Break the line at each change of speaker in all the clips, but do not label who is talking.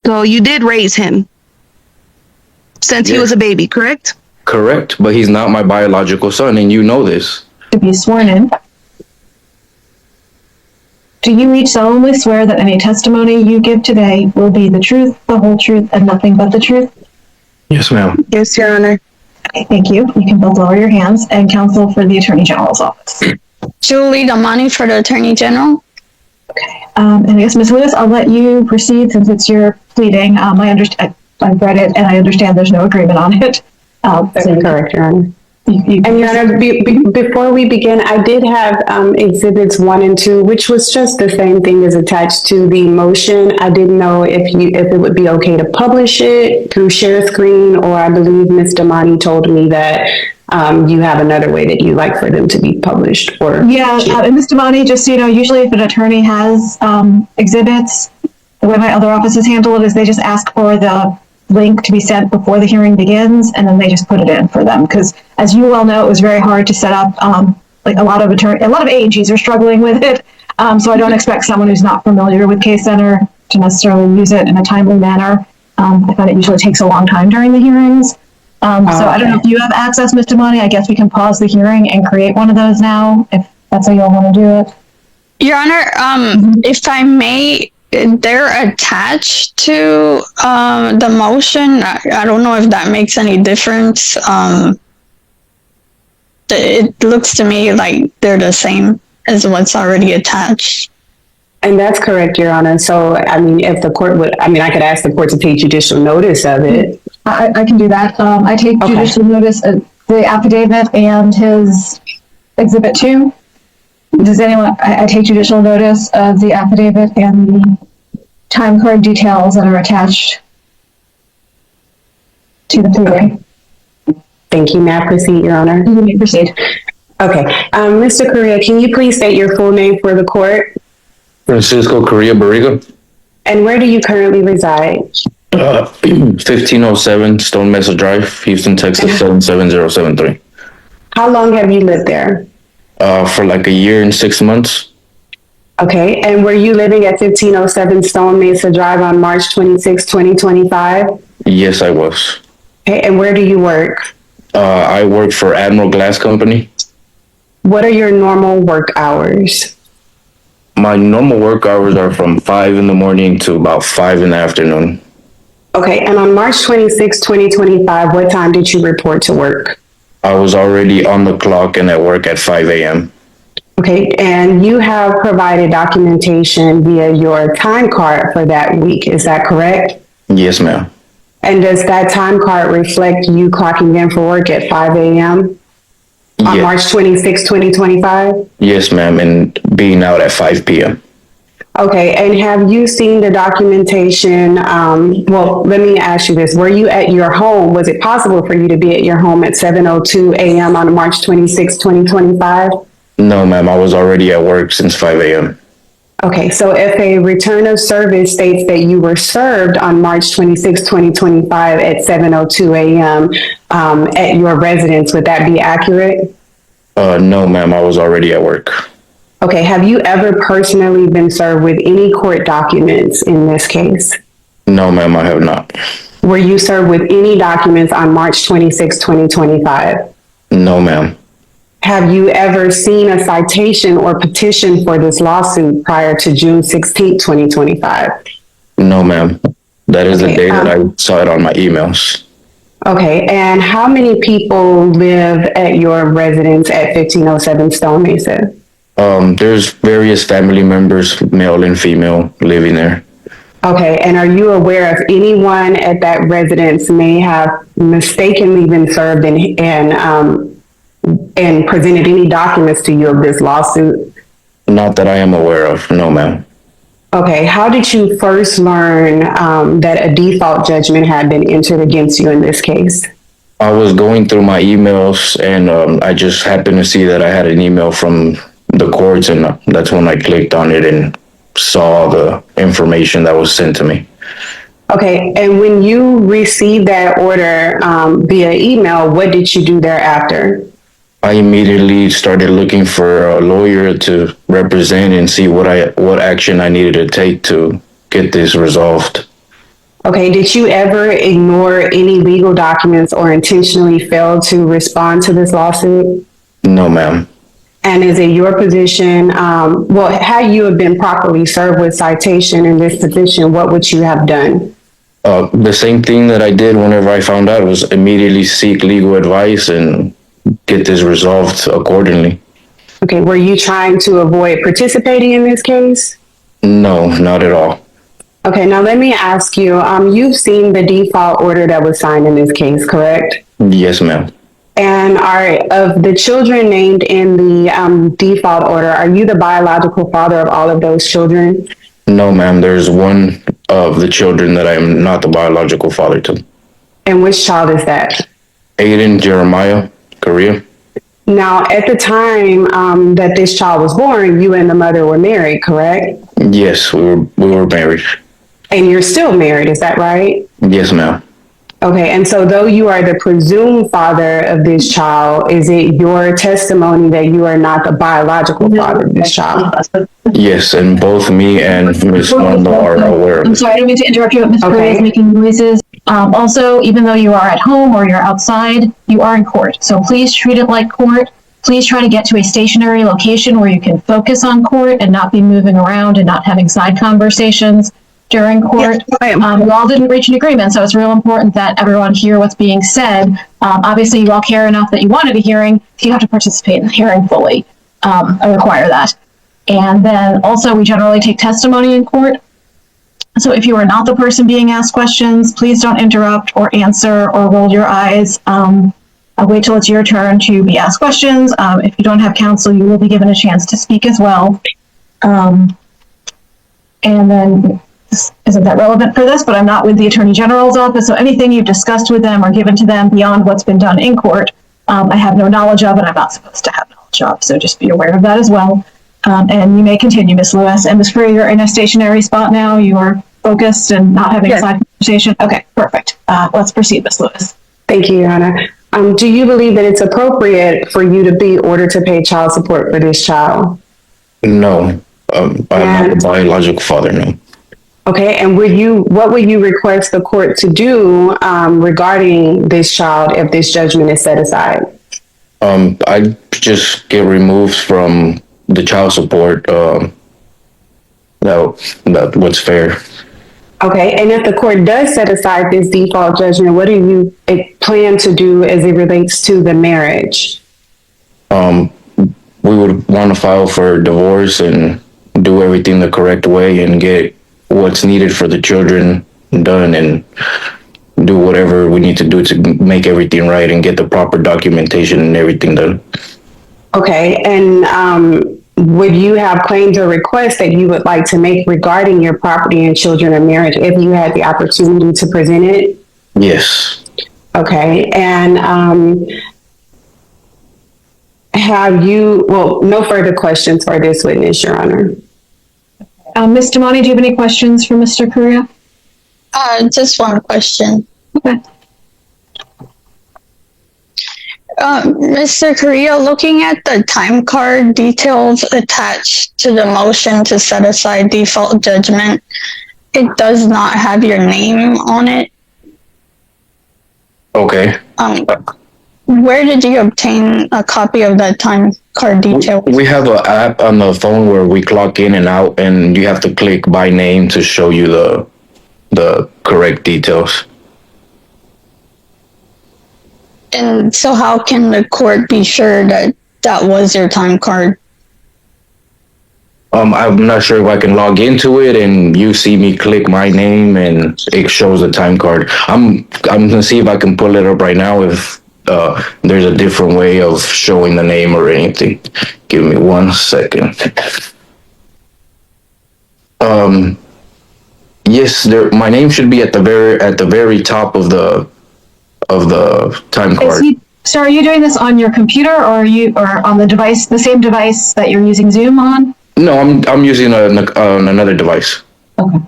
So you did raise him since he was a baby, correct?
Correct, but he's not my biological son, and you know this.
To be sworn in. Do you each solemnly swear that any testimony you give today will be the truth, the whole truth, and nothing but the truth?
Yes, ma'am.
Yes, Your Honor.
Okay, thank you. You can both lower your hands. And counsel for the Attorney General's office.
Julie Damani for the Attorney General.
Okay. And I guess, Ms. Lewis, I'll let you proceed since it's your pleading. I've read it and I understand there's no agreement on it.
That's correct, Your Honor. And Your Honor, before we begin, I did have exhibits 1 and 2, which was just the same thing as attached to the motion. I didn't know if it would be okay to publish it through share screen, or I believe Ms. Damani told me that you have another way that you like for them to be published. Or
and Ms. Damani, just so you know, usually if an attorney has exhibits, the way my other offices handle it is they just ask for the link to be sent before the hearing begins, and then they just put it in for them. Because as you well know, it was very hard to set up. Like a lot of AGs are struggling with it. So I don't expect someone who's not familiar with Case Center to necessarily use it in a timely manner. I find it usually takes a long time during the hearings. So I don't know if you have access, Mr. Money. I guess we can pause the hearing and create one of those now, if that's how you all want to do it.
Your Honor, if I may, they're attached to the motion. I don't know if that makes any difference. It looks to me like they're the same as what's already attached.
And that's correct, Your Honor. So, I mean, if the court would, I could ask the court to take judicial notice of it.
I can do that. I take judicial notice of the affidavit and his Exhibit 2. Does anyone, I take judicial notice of the affidavit and the time card details that are attached to the pleading.
Thank you. May I proceed, Your Honor?
You may proceed.
Okay. Mr. Correa, can you please state your full name for the court?
Francisco Correa Barriga.
And where do you currently reside?
1507 Stone Mesa Drive, Houston, Texas, 77073.
How long have you lived there?
For like a year and 6 months.
Okay. And were you living at 1507 Stone Mesa Drive on March 26, 2025?
Yes, I was.
Okay. And where do you work?
I work for Admiral Glass Company.
What are your normal work hours?
My normal work hours are from 5 in the morning to about 5 in the afternoon.
Okay. And on March 26, 2025, what time did you report to work?
I was already on the clock and at work at 5 a.m.
Okay. And you have provided documentation via your time card for that week. Is that correct?
Yes, ma'am.
And does that time card reflect you clocking in for work at 5 a.m. on March 26, 2025?
Yes, ma'am, and being out at 5 p.m.
Okay, and have you seen the documentation? Well, let me ask you this. Were you at your home? Was it possible for you to be at your home at 7:02 a.m. on March 26, 2025?
No, ma'am, I was already at work since 5 a.m.
Okay, so if a return of service states that you were served on March 26, 2025 at 7:02 a.m. At your residence, would that be accurate?
No, ma'am, I was already at work.
Okay, have you ever personally been served with any court documents in this case?
No, ma'am, I have not.
Were you served with any documents on March 26, 2025?
No, ma'am.
Have you ever seen a citation or petition for this lawsuit prior to June 16, 2025?
No, ma'am. That is the day that I saw it on my emails.
Okay, and how many people live at your residence at 1507 Stone Mesa?
There's various family members, male and female, living there.
Okay, and are you aware of anyone at that residence may have mistakenly been served and presented any documents to you of this lawsuit?
Not that I am aware of, no, ma'am.
Okay, how did you first learn that a default judgment had been entered against you in this case?
I was going through my emails and I just happened to see that I had an email from the courts, and that's when I clicked on it and saw the information that was sent to me.
Okay, and when you received that order via email, what did you do thereafter?
I immediately started looking for a lawyer to represent and see what action I needed to take to get this resolved.
Okay, did you ever ignore any legal documents or intentionally fail to respond to this lawsuit?
No, ma'am.
And is it your position, had you have been properly served with citation in this position, what would you have done?
The same thing that I did whenever I found out was immediately seek legal advice and get this resolved accordingly.
Okay, were you trying to avoid participating in this case?
No, not at all.
Okay, now let me ask you, you've seen the default order that was signed in this case, correct?
Yes, ma'am.
And are of the children named in the default order, are you the biological father of all of those children?
No, ma'am. There's one of the children that I am not the biological father to.
And which child is that?
Aiden Jeremiah, Korea.
Now, at the time that this child was born, you and the mother were married, correct?
Yes, we were married.
And you're still married, is that right?
Yes, ma'am.
Okay, and so though you are the presumed father of this child, is it your testimony that you are not the biological father of this child?
Yes, and both me and Ms. Wanda are aware of
I'm
it.
sorry, I don't mean to interrupt you, but Ms. Correa is
Okay.
making noises. Also, even though you are at home or you're outside, you are in court. So please treat it like court. Please try to get to a stationary location where you can focus on court and not be moving around and not having side conversations during court.
I am.
We all didn't reach an agreement, so it's real important that everyone hear what's being said. Obviously, you all care enough that you wanted a hearing, so you have to participate in the hearing fully. I require that. And then also, we generally take testimony in court. So if you are not the person being asked questions, please don't interrupt or answer or roll your eyes. Wait till it's your turn to be asked questions. If you don't have counsel, you will be given a chance to speak as well. And then, this isn't that relevant for this, but I'm not with the Attorney General's office, so anything you've discussed with them or given to them beyond what's been done in court, I have no knowledge of, and I'm not supposed to have knowledge of, so just be aware of that as well. And you may continue, Ms. Lewis. And Ms. Freer, you're in a stationary spot now. You are focused and not having a side conversation. Okay, perfect. Let's proceed, Ms. Lewis.
Thank you, Your Honor. Do you believe that it's appropriate for you to be ordered to pay child support for this child?
No, I'm not the biological father, no.
Okay, and what would you request the court to do regarding this child if this judgment is set aside?
I just get removed from the child support. That what's fair.
Okay, and if the court does set aside this default judgment, what do you plan to do as it relates to the marriage?
We would want to file for divorce and do everything the correct way and get what's needed for the children done and do whatever we need to do to make everything right and get the proper documentation and everything done.
Okay, and would you have claims or requests that you would like to make regarding your property and children and marriage if you had the opportunity to present it?
Yes.
Okay, and no further questions for this witness, Your Honor.
Ms. Damani, do you have any questions for Mr. Correa?
Just one question.
Okay.
Mr. Correa, looking at the time card details attached to the motion to set aside default judgment, it does not have your name on it.
Okay.
Where did you obtain a copy of that time card detail?
We have an app on the phone where we clock in and out, and you have to click by name to show you the correct details.
And so how can the court be sure that that was your time card?
I'm not sure if I can log into it and you see me click my name and it shows the time card. I'm gonna see if I can pull it up right now if there's a different way of showing the name or anything. Give me 1 second. Yes, my name should be at the very top of the time card.
So are you doing this on your computer or on the device, the same device that you're using Zoom on?
No, I'm using another device.
Okay.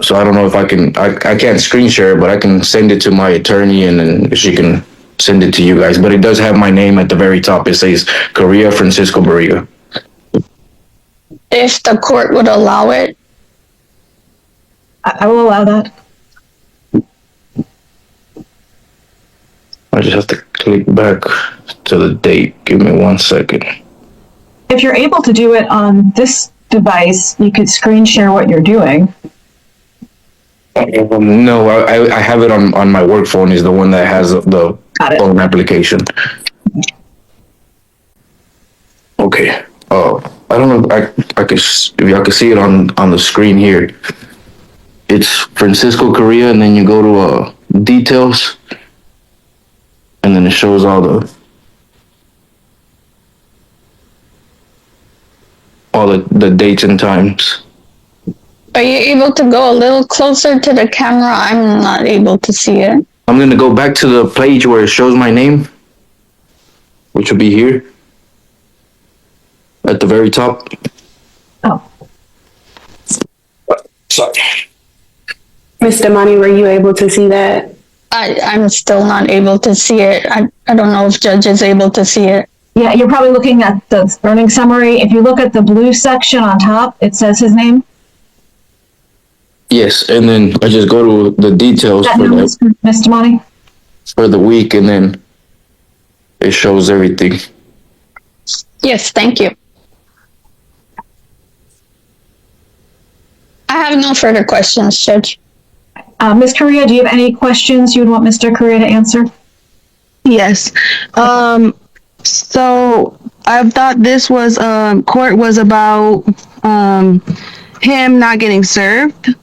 So I don't know if I can't screen share, but I can send it to my attorney and then she can send it to you guys. But it does have my name at the very top. It says Correa Francisco Barriga.
If the court would allow it,
I will allow that.
I just have to click back to the date. Give me 1 second.
If you're able to do it on this device, you could screen share what you're doing.
No, I have it on my work phone. Is the one that has the
Got it.
phone application. Okay. I don't know. I could if y'all can see it on the screen here. It's Francisco Korea, and then you go to details, and then it shows all the dates and times.
Are you able to go a little closer to the camera? I'm not able to see it.
I'm gonna go back to the page where it shows my name, which will be here at the very top.
Oh,
Sorry.
Ms. Damani, were you able to see that?
I'm still not able to see it. I don't know if Judge is able to see it.
yeah, you're probably looking at the earnings summary. If you look at the blue section on top, it says his name.
Yes, and then I just go to the details
That Ms. Damani?
for the week, and then it shows everything.
Yes, thank you. I have no further questions, Judge.
Ms. Correa, do you have any questions you would want Mr. Correa to answer?
Yes. So I thought this was court was about him not getting served,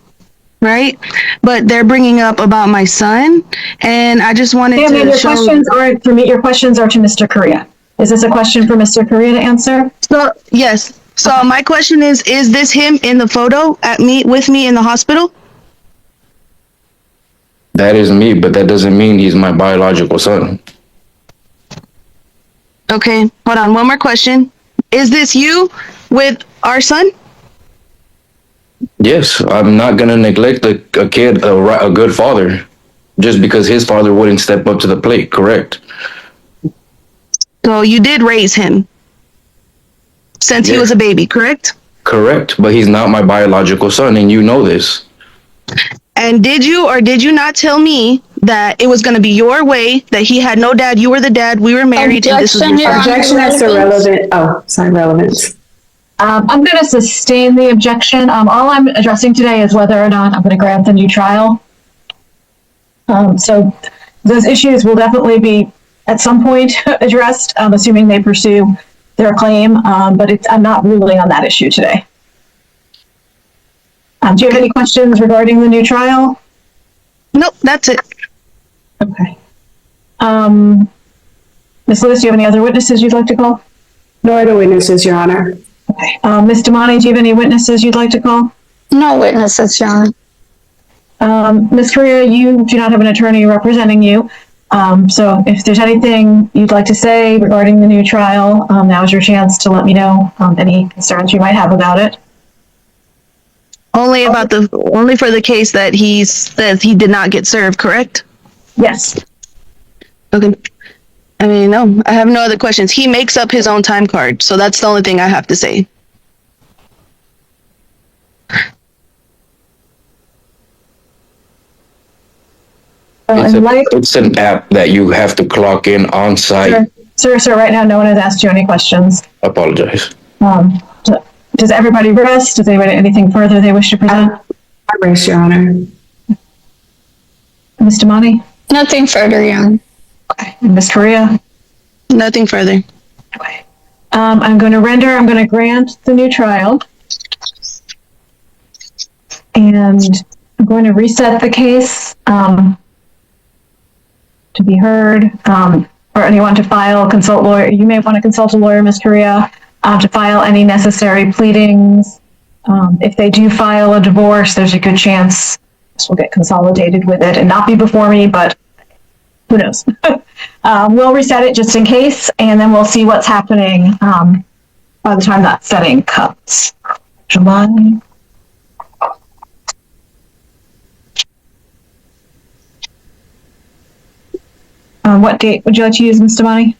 right? But they're bringing up about my son, and I just wanted
Ma'am,
to
your
show.
questions are for me. Your questions are to Mr. Correa. Is this a question for Mr. Correa to answer?
So yes. So my question is this him in the photo with me in the hospital?
That is me, but that doesn't mean he's my biological son.
Okay, hold on. One more question. Is this you with our son?
Yes, I'm not gonna neglect a kid, a good father, just because his father wouldn't step up to the plate. Correct.
So you did raise him since he
Yeah.
was a baby, correct?
Correct, but he's not my biological son, and you know this.
And did you or did you not tell me that it was going to be your way, that he had no dad, you were the dad, we were married, and this was
Objection,
your
Your
son?
Honor.
Objection as to relevant. Oh, sorry, relevance.
I'm going to sustain the objection. All I'm addressing today is whether or not I'm going to grant the new trial. So those issues will definitely be at some point addressed, assuming they pursue their claim, but I'm not ruling on that issue today. Do you have any questions regarding the new trial?
Nope, that's it.
Okay. Ms. Lewis, do you have any other witnesses you'd like to call?
No other witnesses, Your Honor.
Okay. Ms. Damani, do you have any witnesses you'd like to call?
No witnesses, Your Honor.
Ms. Correa, you do not have an attorney representing you. So if there's anything you'd like to say regarding the new trial, now is your chance to let me know any concerns you might have about it.
Only for the case that he says he did not get served, correct?
Yes.
Okay. I mean, no, I have no other questions. He makes up his own time card, so that's the only thing I have to say.
It's an app that you have to clock in on site.
Sir, right now, no one has asked you any questions.
Apologize.
Does everybody rest? Does anybody anything further they wish to present?
I rest, Your Honor.
Ms. Damani?
Nothing further, Your Honor.
Okay. And Ms. Correa?
Nothing further.
Okay. I'm going to grant the new trial. And I'm going to reset the case to be heard, or anyone to file, consult lawyer. You may want to consult a lawyer, Ms. Correa, to file any necessary pleadings. If they do file a divorce, there's a good chance this will get consolidated with it and not be before me, but who knows? We'll reset it just in case, and then we'll see what's happening by the time that setting comes. July. What date would you like to use, Ms. Damani?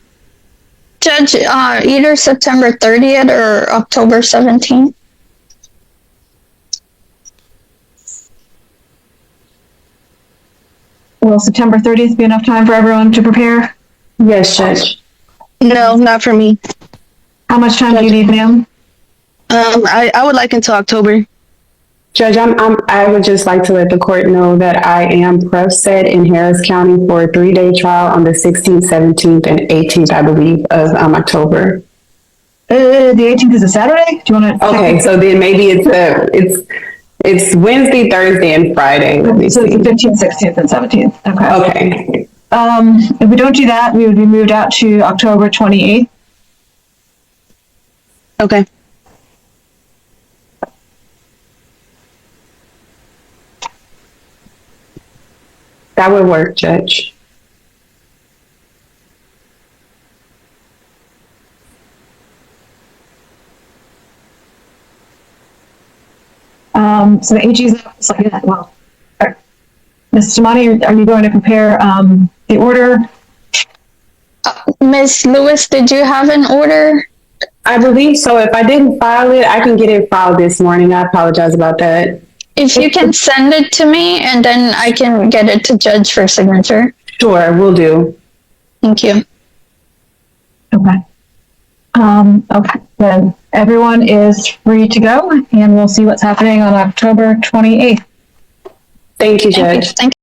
Judge, either September 30th or October 17th.
will September 30th be enough time for everyone to prepare?
Yes, Judge.
No, not for me.
How much time do you need, ma'am?
I would like until October.
Judge, I would just like to let the court know that I am pref set in Harris County for a 3-day trial on the 16th, 17th, and 18th, I believe, of October.
The 18th is a Saturday? Do you want to?
Okay, so then maybe it's Wednesday, Thursday, and Friday. Let me
So it's
see.
the 15th, 16th, and 17th. Okay.
Okay.
If we don't do that, we would be moved out to October 28th.
Okay.
That would work, Judge.
So the AG's office, well, Ms. Tamani, are you going to prepare the order?
Miss Lewis, did you have an order?
I believe so. If I didn't file it, I can get it filed this morning. I apologize about that.
If you can send it to me, and then I can get it to Judge for signature.
Sure, will do.
Thank you.
Okay. Okay, then everyone is free to go, and we'll see what's happening on October 28th.
Thank you, Judge.
Thank